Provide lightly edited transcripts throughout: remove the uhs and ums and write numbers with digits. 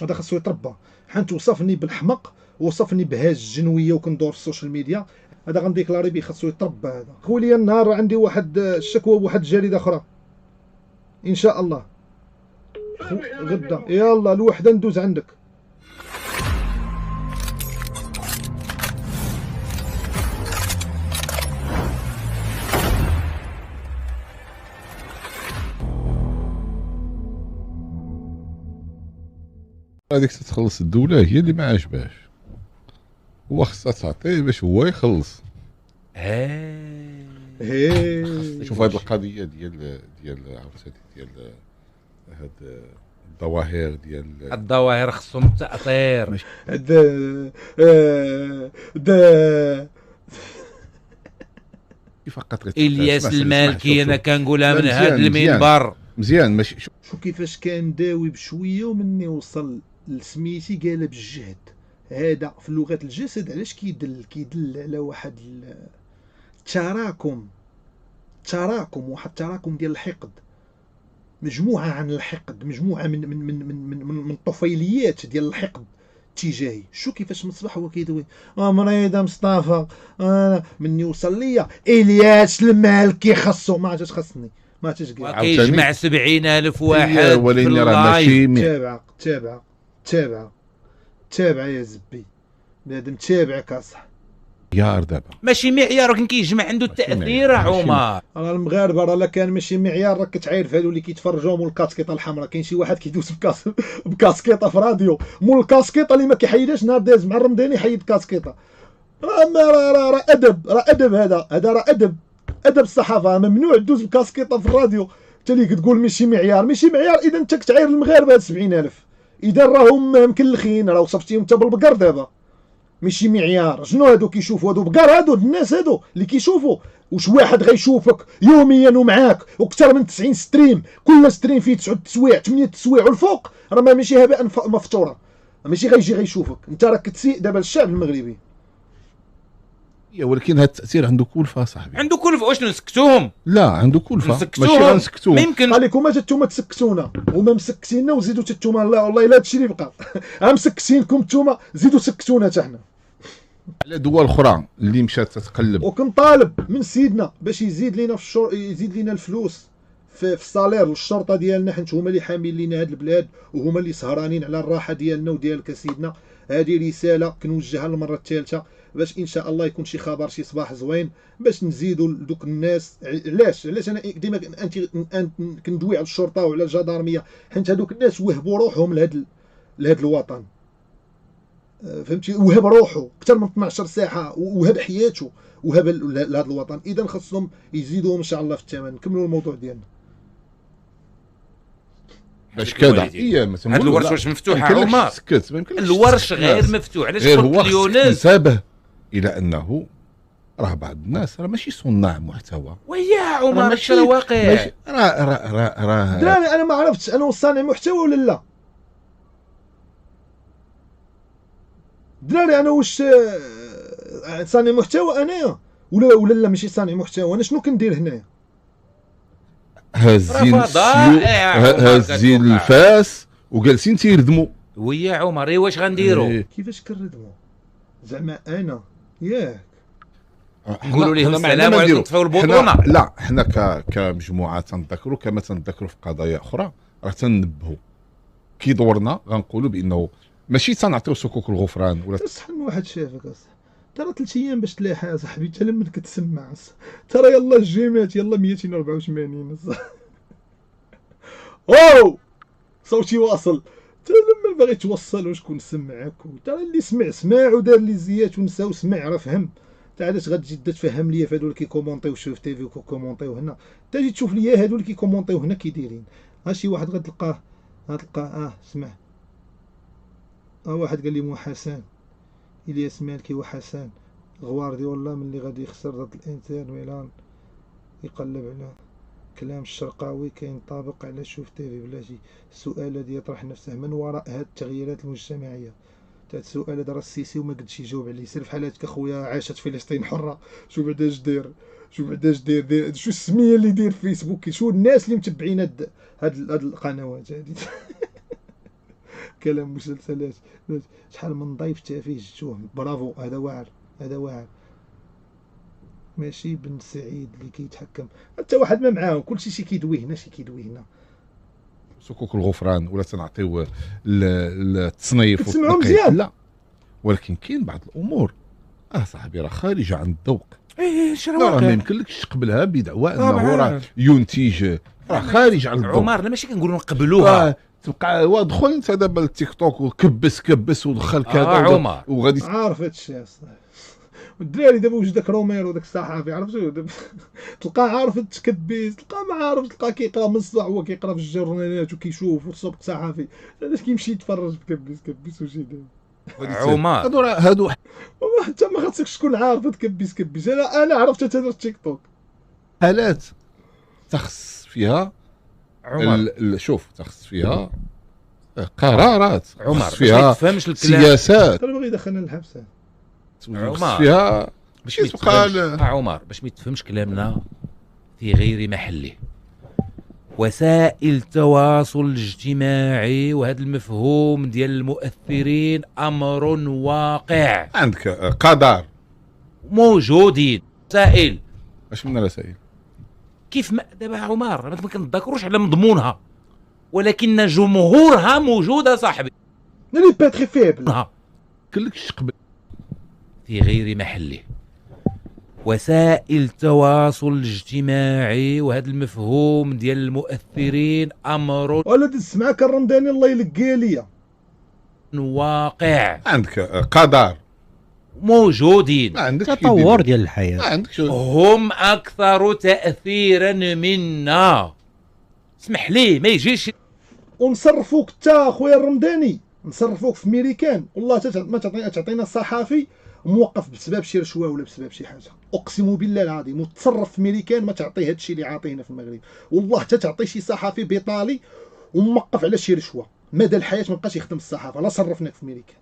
هذا خاصو يتربى. حنت وصفني بالحمق، وصفني بهاج الجنويه وكندور في السوشيال ميديا. هذا غنديكلاري بيه خاصو يتربى. هذا خويا النهار عندي واحد الشكوى بواحد الجريده اخرى ان شاء الله. غدا يلا الوحده ندوز عندك. هذيك تتخلص الدولة هي اللي ما عاجباش، هو خصها تعطيه باش هو يخلص. شوف هذه القضية ديال عاوتاني ديال هاد الظواهر ديال الظواهر خصهم التأطير. فقط الياس المالكي انا كنقولها من هذا المنبر مزيان. ماشي شو كيفاش كان داوي بشويه ومني وصل لسميتي قالب الجهد. هذا في لغه الجسد علاش كيدل على واحد التراكم، واحد التراكم ديال الحقد، مجموعه عن الحقد، مجموعه من الطفيليات ديال الحقد تجاهي. شو كيفاش مصباح هو كيدوي مريضه مصطفى انا مني وصل ليا الياس المالكي خاصو ما عادش خاصني ما تشقى كيجمع 70,000 واحد في اللايف. تابع يا زبي بنادم تابعك اصح. معيار دابا ماشي معيار، ولكن كيجمع عنده التاثير عمر. راه المغاربه راه كان ماشي معيار راك كتعاير في هادو اللي كيتفرجوا مول الكاسكيطه الحمراء. كاين شي واحد كيدوز بكاسكيطه في راديو مول الكاسكيطه اللي ما كيحيدهاش نهار داز مع الرمضاني يحيد كاسكيطه. راه ادب هذا راه ادب الصحافه. ممنوع تدوز بكاسكيطه في الراديو انت اللي كتقول ماشي معيار. اذا انت كتعاير المغاربه هاد 70,000 اذا راهم مكلخين. راه وصفتيهم انت بالبقر دابا ماشي معيار. شنو هادو كيشوفوا هادو بقر؟ هادو الناس هادو اللي كيشوفوا. واش واحد غيشوفك يوميا ومعاك وكثر من 90 ستريم، كل ستريم فيه 9 تسويع 8 تسويع والفوق؟ راه ماشي هباء مفطوره. ماشي غيجي غيشوفك انت راك كتسيء دابا الشعب المغربي. ولكن هذا التاثير عنده كلفه صاحبي، عنده كلفه. واش نسكتوهم؟ لا عنده كلفه ماشي غنسكتوهم. يمكن عليكم اجا نتوما تسكتونا وما مسكتينا وزيدوا نتوما. لا والله الا هادشي اللي بقى مسكتينكم نتوما زيدوا سكتونا حتى حنا. على دول اخرى اللي مشات تتقلب. وكنطالب من سيدنا باش يزيد لينا في يزيد لينا الفلوس في الصالير للشرطه ديالنا، حيت هما اللي حامين لينا هاد البلاد وهما اللي سهرانين على الراحه ديالنا وديالك سيدنا. هذه رساله كنوجهها للمره الثالثه باش ان شاء الله يكون شي خبر شي صباح زوين باش نزيدوا دوك الناس. علاش انا ديما كندوي على الشرطه وعلى الجدارميه؟ حيت هذوك الناس وهبوا روحهم لهاد الوطن. فهمتي؟ وهب روحه اكثر من 12 ساعه وهب حياته وهب لهذا الوطن. اذا خصهم يزيدوا ان شاء الله في الثمن. نكملوا الموضوع ديالنا. باش كذا هي مثلا هاد الورش واش مفتوحه عمر؟ الورش غير مفتوح. علاش قلت ليونس انتبه الى انه راه بعض الناس راه ماشي صناع محتوى. ويا عمر هادشي راه واقع. راه دراري انا ما عرفتش انا صانع محتوى ولا لا. دراري انا واش صانع محتوى انايا ولا لا ماشي صانع محتوى؟ انا شنو كندير هنايا؟ هازين الفاس وجالسين تيردموا. ويا عمر واش غنديروا؟ كيفاش كنردموا زعما انا ياك نقولوا لهم السلام عليكم طفيو البطونه؟ لا حنا كمجموعه تنذكروا كما تنذكروا في قضايا اخرى راه تنبهوا كي دورنا غنقولوا بانه ماشي تنعطيو صكوك الغفران ولا تصح واحد شافك اصاحبي. ترى 3 ايام باش تلاحى يا صاحبي حتى لما كتسمع. ترى يلا الجيمات يلا 284 او صوتي واصل. ترى لما باغي توصل وشكون سمعك. ترى اللي سمع ودار اللي زيات ونسى وسمع راه فهم. تا علاش غتجي تفهم ليا في هادو اللي كيكومونطيو شوف تيفي وكومونطيو هنا. تجي تشوف ليا هادو اللي كيكومونطيو هنا كي دايرين. شي واحد غتلقاه سمع. واحد قال لي مو حسن الياس مالكي وحسن غوارديولا ملي غادي يخسر ضد الانتر ميلان يقلب على كلام الشرقاوي كينطابق على شوف تيفي بلاتي. السؤال الذي يطرح نفسه من وراء هذه التغييرات المجتمعيه. تاع السؤال هذا راه السيسي وما قدش يجاوب عليه. سير بحال هادك اخويا عاشت فلسطين حره. شو بعدا اش داير شو السميه اللي داير في فيسبوك. شو الناس اللي متبعين هاد القنوات هادي كلام مسلسلات شحال من ضيف فيه جدتوه. برافو، هذا واعر، هذا واعر. ماشي بن سعيد اللي كيتحكم، حتى واحد ما معاهم، كلشي شي كيدوي هنا شي كيدوي هنا. صكوك الغفران ولا تنعطيو التصنيف كتسمعوا مزيان. لا، ولكن كاين بعض الامور صاحبي راه خارجه عن الذوق. شنو ما يمكنلكش تقبلها بدعوى انه راه ينتج، راه خارج عن الذوق. عمر لا ماشي كنقولوا نقبلوها، تبقى ودخل انت دابا للتيك توك وكبس ودخل كذا عمر وغادي عارف هادشي اصاحبي. والدراري دابا واش داك روميرو داك الصحافي عرفتو تلقاه عارف التكبيس، تلقاه ما عارف، تلقاه كيقرا من الصباح هو كيقرا في الجورنالات وكيشوف وتصوب صحافي، علاش كيمشي يتفرج في كبيس وشي عمر هادو حتى ما خاصكش تكون عارف تكبيس. انا عرفت هذا التيك توك حالات تخص فيها عمر شوف تخص فيها قرارات، عمر تخص فيها تفهمش الكلام سياسات، انا باغي يدخلنا للحبس. تخص فيها باش ما يتفهمش عمر، باش ما يتفهمش كلامنا في غير محله. وسائل التواصل الاجتماعي وهذا المفهوم ديال المؤثرين امر واقع، عندك قدر موجودين وسائل. اش من رسائل كيف ما دابا عمر ما كنتذكروش على مضمونها، ولكن جمهورها موجوده صاحبي. نالي با تري فيبل كلكش قبل في غير محله. وسائل التواصل الاجتماعي وهذا المفهوم ديال المؤثرين امر ولا تسمع كالرمضاني الله يلقى ليا واقع، عندك قدر موجودين، ما عندكش تطور ديال الحياه، ما عندكش هم اكثر تاثيرا منا. اسمح لي ما يجيش ونصرفوك تا خويا الرمضاني، نصرفوك في ميريكان والله ما تعطينا الصحافي موقف بسبب شي رشوه ولا بسبب شي حاجه، اقسم بالله العظيم. وتصرف في ميريكان ما تعطيه هادشي اللي عاطينا في المغرب، والله حتى تعطي شي صحافي بيطالي وموقف على شي رشوه مدى الحياه ما بقاش يخدم الصحافه. لا صرفناك في ميريكان.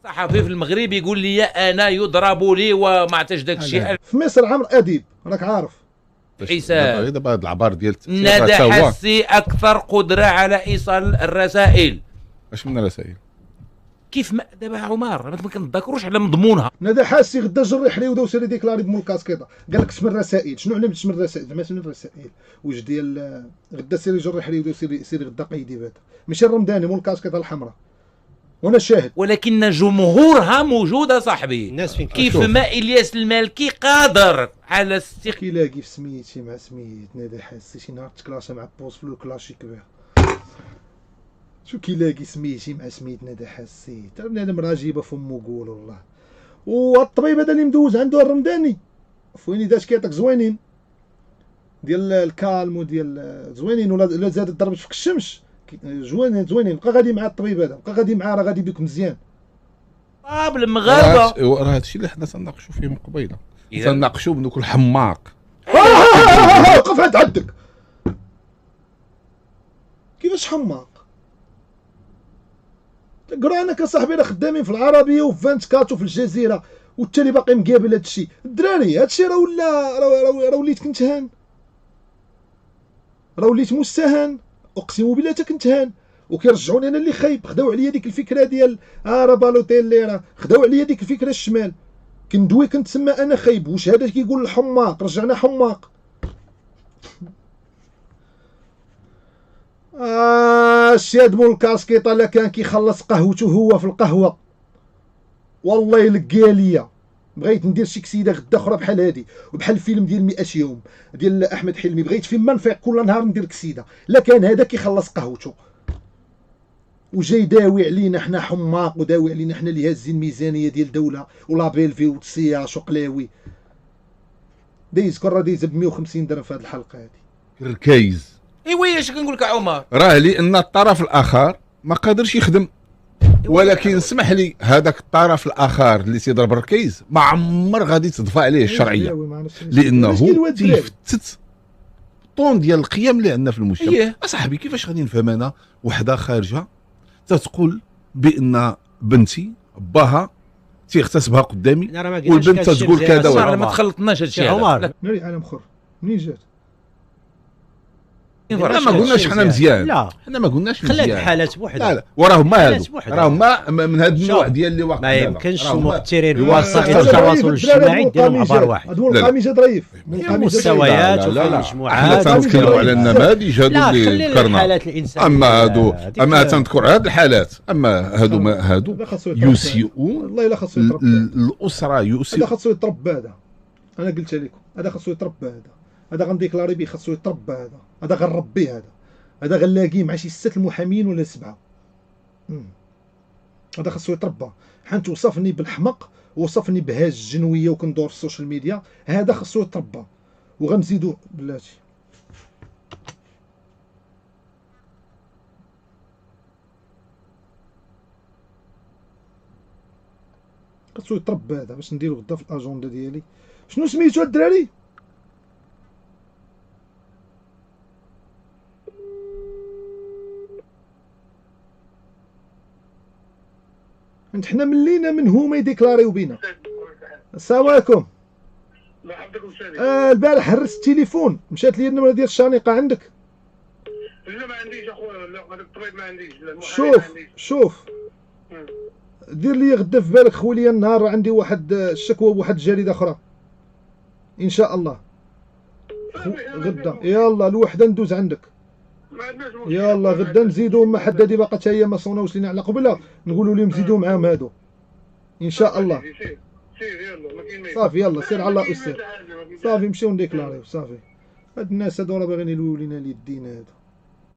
صحفي في المغرب يقول لي انا يضرب لي وما عطاش داك الشيء. في مصر عمرو اديب راك عارف، حساب دابا هاد العبار ديال ندى حسي اكثر قدره على ايصال الرسائل. اش من رسائل كيف ما دابا عمر ما كنتذكروش على مضمونها. ندى حاسي غدا جري حريوده وسيري ديكلاري بمول الكاسكيطه، قال لك شمن الرسائل. شنو علمت شمن الرسائل؟ زعما شنو الرسائل؟ واش ديال غدا سيري جري حريوده وسيري غدا قيدي بهذا، ماشي الرمضاني مول الكاسكيطه الحمراء وانا شاهد. ولكن جمهورها موجوده صاحبي. الناس فين كيف ما الياس المالكي قادر على كيلاقي في سميتي مع سميت ندى حاسي شي نهار تكلاشا مع بوز فلو كلاشي كبير. شو كيلاقي سميتي مع سميت ندى حاسي تا بنادم راه جيبه فمو قول والله. والطبيب هذا اللي مدوز عنده الرمضاني فويني داش كيعطيك زوينين ديال الكالم وديال زوينين، ولا زاد ضربت فيك الشمس زوينين بقى غادي مع الطبيب هذا، بقى غادي معاه راه غادي بك مزيان. طاب المغاربه راه هادشي اللي حنا تناقشوا فيه من قبيله، تناقشوا بنوك الحماق. وقف عند عندك. كيفاش حماق؟ قرا انا كصاحبي راه خدامين في العربيه وفي 24 وفي الجزيره والتالي باقي مقابل هادشي. الدراري هادشي راه ولا راه وليت كنت هان، راه وليت مستهان، اقسم بالله حتى كنت هان. وكيرجعوني انا اللي خايب. خداو عليا ديك الفكره ديال راه بالوتيلي، راه خداو عليا ديك الفكره الشمال. كندوي كنتسمى انا خايب. واش هذا كيقول الحماق؟ رجعنا حماق. السياد مول الكاسكيطه لا كان كيخلص قهوته هو في القهوه والله يلقى ليا. بغيت ندير شي كسيده غدا اخرى بحال هادي وبحال الفيلم ديال 100 يوم ديال احمد حلمي، بغيت فين ما نفيق كل نهار ندير كسيده. لا كان هذا كيخلص قهوته وجاي داوي علينا حنا حماق، وداوي علينا حنا اللي هازين الميزانيه ديال الدوله ولابيلفي وتسياش وقلاوي. دايز كره دايز ب 150 درهم في هذه الحلقه هذه. الكايز ايوا اش كنقول لك عمر، راه لان الطرف الاخر ما قادرش يخدم. ولكن اسمح لي هذاك الطرف الاخر اللي تيضرب الركيز ما عمر غادي تضفى عليه الشرعيه، لانه تيفتت طون ديال القيم اللي عندنا في المجتمع. اصاحبي كيفاش غادي نفهم انا وحده خارجه تتقول بان بنتي باها تيغتصبها قدامي والبنت تقول كذا ولا ما تخلطناش هادشي. عمر ناري عالم اخر منين جات؟ حنا ما قلناش حنا مزيان، لا حنا ما قلناش مزيان، خلات الحالات بوحدها. لا وراهم ما هادو، راهم ما من هاد النوع ديال اللي واقع. ما يمكنش المؤثرين في لا، وسائل لا، التواصل الاجتماعي يديروا معبر واحد. هادو القميجه ضعيف، المستويات لا، وفي لا، لا. المجموعات. حنا تنتكلموا على النماذج هادو لا اللي خلي ذكرنا، الحالات الانسانيه. اما هادو هذيك اما تنذكر هاد الحالات، اما هادو ما هادو يسيئون والله الا خاصو يتربى الاسره، يسيء. هذا خاصو يتربى. هذا انا قلت لكم هذا خاصو يتربى. هذا غنديكلاري به خاصو يتربى. هذا غنربيه. هذا غنلاقيه مع شي 6 المحامين ولا 7. هذا خاصو يتربى. حنت وصفني بالحمق، وصفني بهاج الجنويه وكندور في السوشيال ميديا. هذا خاصو يتربى. وغنزيدو بلاتي خاصو يتربى. هذا باش نديرو غدا في الاجنده ديالي. شنو سميتو الدراري؟ انت حنا ملينا من هما يديكلاريو بينا. السلام عليكم. البارح هرست التليفون، مشات لي النمره ديال الشانقه. عندك؟ لا ما عنديش اخويا، لا هذاك الطبيب ما عنديش. شوف دير لي غدا في بالك خويا النهار عندي واحد الشكوى بواحد الجريده اخرى ان شاء الله غدا. يلا الوحده ندوز عندك. يلا غدا نزيدو. ما حد هادي باقا حتى هي ما صوناوش لينا على قبله، نقولوا لهم زيدوا معاهم هادو ان شاء الله. صافي يلا سير على الله. صافي نمشيو نديكلاريو. صافي هاد الناس هادو راه باغيين يلويو لينا اليدين هادو.